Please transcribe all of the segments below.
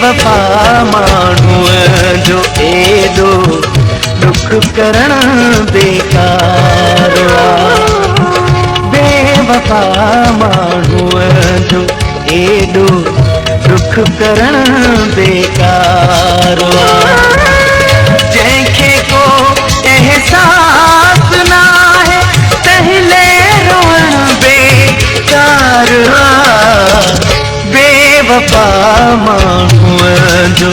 बेवफा माण्हू जो एॾो दुख करण बेकार बेवफा माण्हू जो एॾो दुख करण बेकार जंहिंखे को एहसास न आहे तहिले रोअण बेकार बेवफा माण्हू जो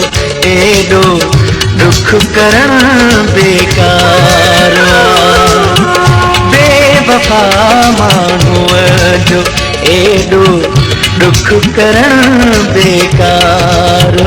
एॾो दुख करण बेकार बेवफा माण्हू जो एॾो दुख करण बेकार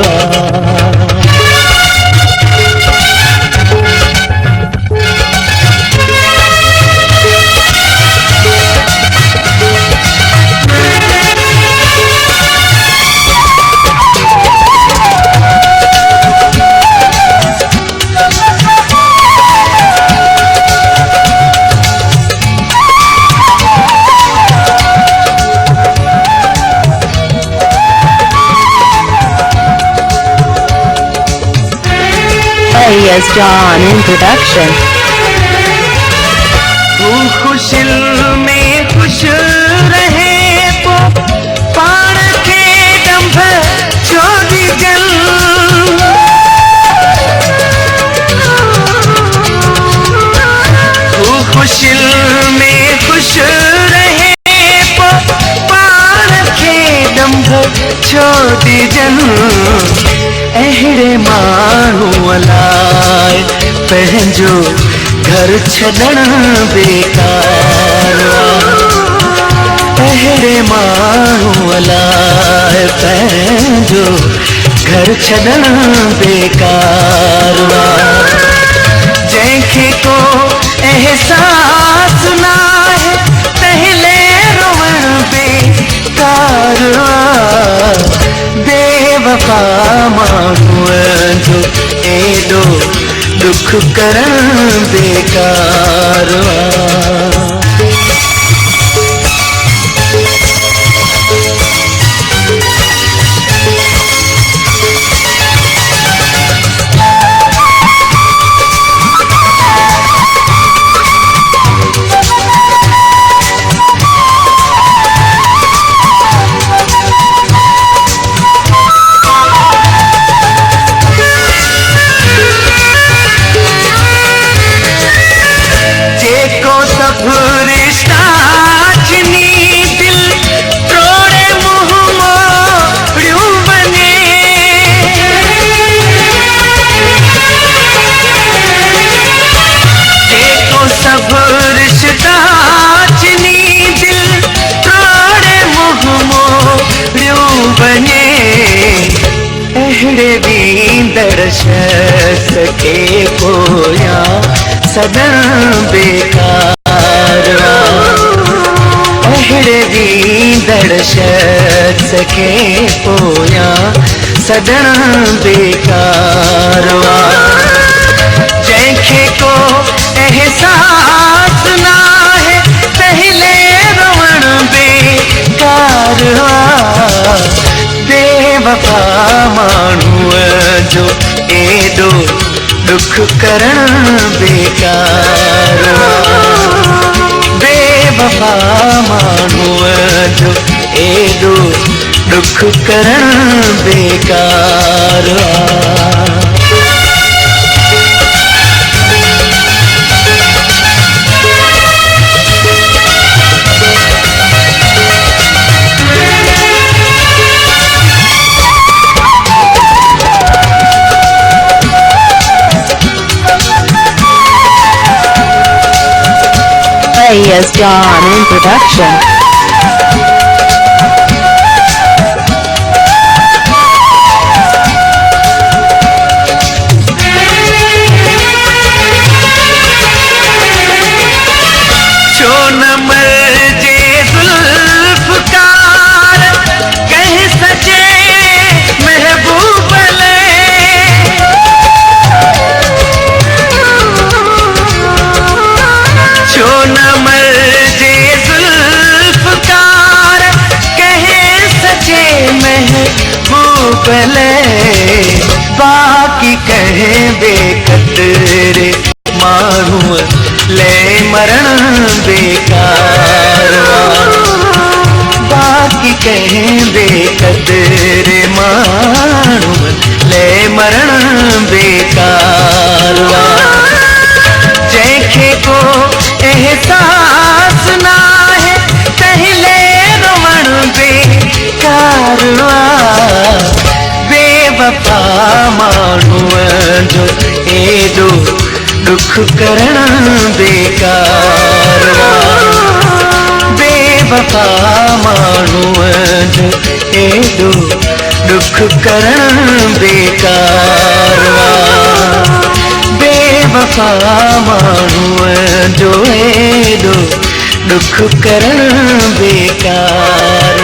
A.S. John in production. तू खुशिल में खुश रहे तो पाण के दंभ छोड़ी जल तू खुशिल में खुश रहे तो पाण के दंभ छोड़ी जल अहिड़े माण्हू लाइ पंहिंजो घर छॾण बेकार अहिड़े माण्हू लाइ पंहिंजो घर छॾण बेकार जंहिंखे को एहसास न आहे तहिले रोअण बेकार बेवफा माण्हू जो एॾो दुख करण बेकार रिश्ता जिनी दिल तोड़े मुँह मोड़ियूं बने जेको सब रिश्ता जिनी दिल तोड़े मुँह मोड़ियूं बने अहिड़े वींदड़ शख़्स खे पोयां सदन बेकार अहिड़े वींदड़ शख़्स खे पोयां सदन बेकार जंहिंखे को एहसास न आहे तहिले रोअण बेकार बेवफा माण्हू जो एॾो दुख करण बेकार बेवफा माण्हू जो एॾो दुख करण बेकार A.S. John in production. पले बाकी कहें बेकदरे माण्हू ले मरण बेकार बाकी कहें बेकदरे माण्हू ले मरण बेकार जैखे को एहसास ना है पहले रोवण बेकार बेवफा माण्हूअ जो एॾो दुख करण बेकार बेवफा माण्हूअ जो एॾो दुख करण बेकार बेवफा माण्हूअ जो एॾो दुख करण बेकार